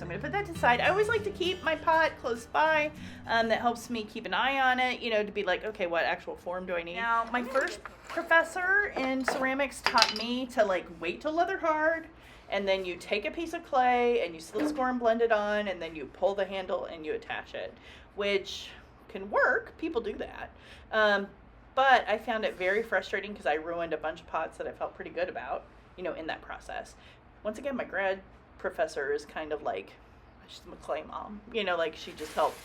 I'm going to put that to the side. I always like to keep my pot close by. That helps me keep an eye on it, to be like, okay, what actual form do I need? Now, my first professor in ceramics taught me to like wait till leather hard, and then you take a piece of clay and you slit score and blend it on, and then you pull the handle and you attach it, which can work. People do that. But I found it very frustrating because I ruined a bunch of pots that I felt pretty good about, in that process. Once again, my grad professor is kind of like, she's my clay mom, like she just helped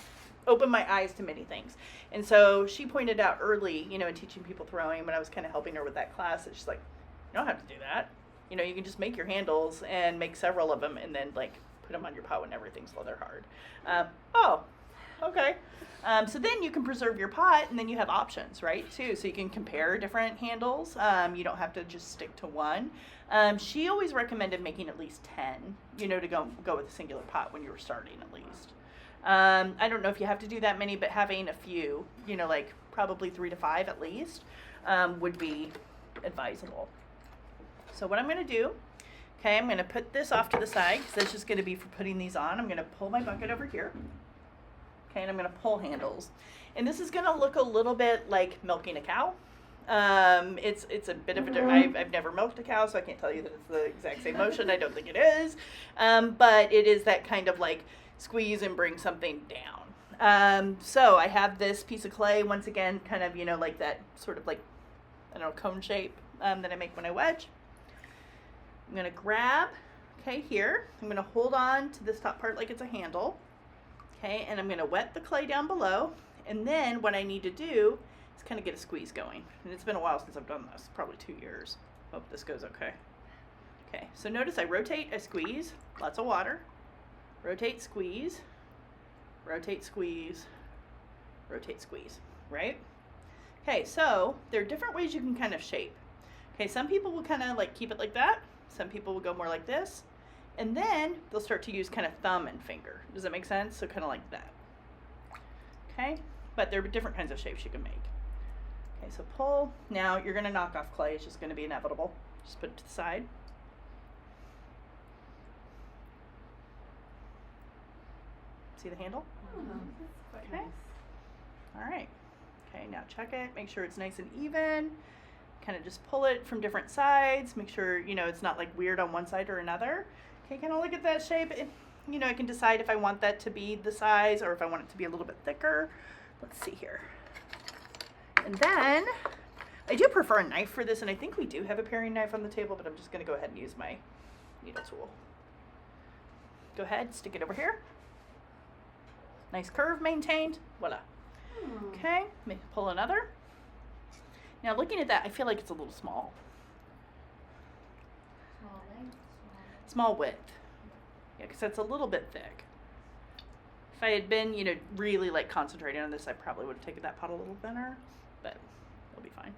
open my eyes to many things. And so she pointed out early, in teaching people throwing, when I was kind of helping her with that class, that she's like, you don't have to do that. You can just make your handles and make several of them and then like put them on your pot when everything's leather hard. Okay. So then you can preserve your pot, and then you have options, right, too. So you can compare different handles. You don't have to just stick to one. She always recommended making at least 10, to go with a singular pot when you were starting at least. I don't know if you have to do that many, but having a few, like probably 3 to 5 at least, would be advisable. So what I'm going to do, okay, I'm going to put this off to the side because that's just going to be for putting these on. I'm going to pull my bucket over here. Okay, and I'm going to pull handles. And this is going to look a little bit like milking a cow. It's a bit of a different, I've never milked a cow, so I can't tell you that it's the exact same motion. I don't think it is. But it is that kind of like squeeze and bring something down. So I have this piece of clay, once again, kind of, like that sort of like, I don't know, cone shape that I make when I wedge. I'm going to grab, okay, here. I'm going to hold on to this top part like it's a handle. Okay, and I'm going to wet the clay down below, and then what I need to do is kind of get a squeeze going. And it's been a while since I've done this, probably 2 years. Hope this goes okay. Okay, so notice I rotate, I squeeze, lots of water. Rotate, squeeze, rotate, squeeze, rotate, squeeze, right? Okay, so there are different ways you can kind of shape. Okay, some people will kind of like keep it like that. Some people will go more like this. And then they'll start to use kind of thumb and finger. Does that make sense? So kind of like that. Okay, but there are different kinds of shapes you can make. Okay, so pull. Now you're going to knock off clay. It's just going to be inevitable. Just put it to the side. See the handle? Okay. All right. Okay, now check it. Make sure it's nice and even. Kind of just pull it from different sides. Make sure, it's not like weird on one side or another. Okay, kind of look at that shape. I can decide if I want that to be the size or if I want it to be a little bit thicker. Let's see here. And then, I do prefer a knife for this, and I think we do have a paring knife on the table, but I'm just going to go ahead and use my needle tool. Go ahead, stick it over here. Nice curve maintained. Voila. Okay, pull another. Now looking at that, I feel like it's a little small. Small width. Yeah, because that's a little bit thick. If I had been, really like concentrating on this, I probably would have taken that pot a little thinner, but it'll be fine.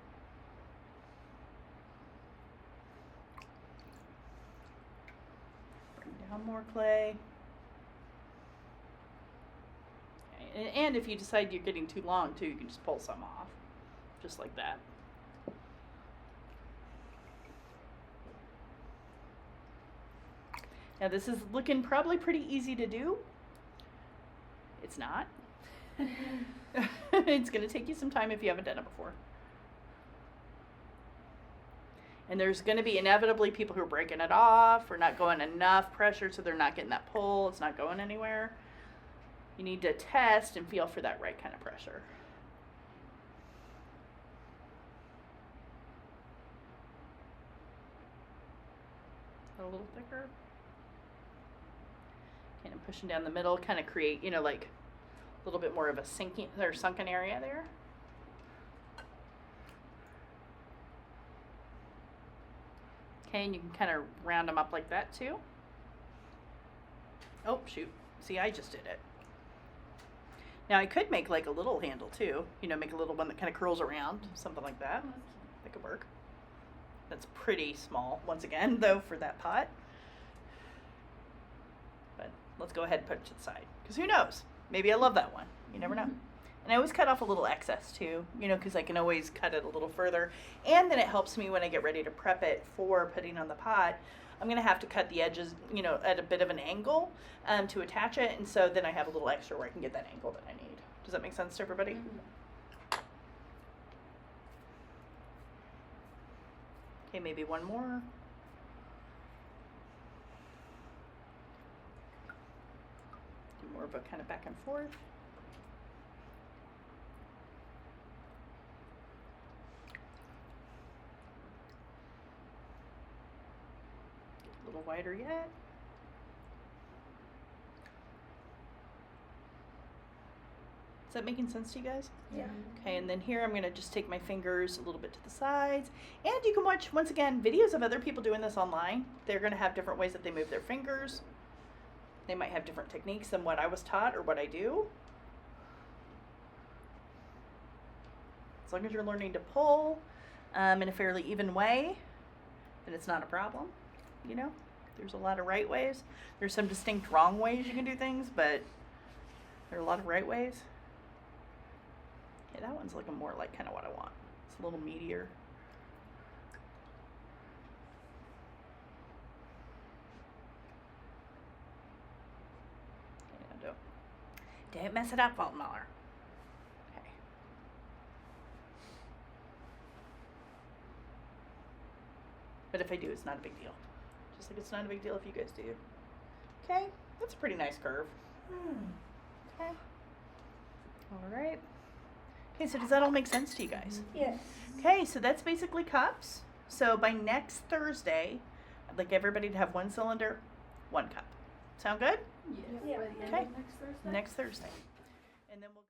Bring down more clay. Okay. And if you decide you're getting too long too, you can just pull some off, just like that. Now this is looking probably pretty easy to do. It's not. It's going to take you some time if you haven't done it before. And there's going to be inevitably people who are breaking it off or not going enough pressure so they're not getting that pull. It's not going anywhere. You need to test and feel for that right kind of pressure. A little thicker. And I'm pushing down the middle, kind of create, like a little bit more of a sinking or sunken area there. Okay, and you can kind of round them up like that too. Oh, shoot. See, I just did it. Now I could make like a little handle too, make a little one that kind of curls around, something like that. That could work. That's pretty small, once again, though, for that pot. But let's go ahead and put it to the side, because who knows? Maybe I love that one. You never know. And I always cut off a little excess too, because I can always cut it a little further. And then it helps me when I get ready to prep it for putting on the pot. I'm going to have to cut the edges, you know, at a bit of an angle to attach it. And so then I have a little extra where I can get that angle that I need. Does that make sense to everybody? Okay, maybe one more. Do more of a kind of back and forth. Get a little wider yet. Is that making sense to you guys? Yeah. Okay, and then here I'm going to just take my fingers a little bit to the sides. And you can watch, once again, videos of other people doing this online. They're going to have different ways that they move their fingers. They might have different techniques than what I was taught or what I do. As long as you're learning to pull in a fairly even way, then it's not a problem, you know? There's a lot of right ways. There's some distinct wrong ways you can do things, but there are a lot of right ways. Yeah, that one's looking more like kind of what I want. It's a little meatier. Yeah, don't mess it up, Faltenmauer. Okay. But if I do, it's not a big deal. Just like it's not a big deal if you guys do. Okay, that's a pretty nice curve. Okay. All right. Okay, so does that all make sense to you guys? Yes. Okay, so that's basically cups. So by next Thursday, I'd like everybody to have 1 cylinder, 1 cup. Sound good? Yeah. Okay. Next Thursday. Next Thursday. And then we'll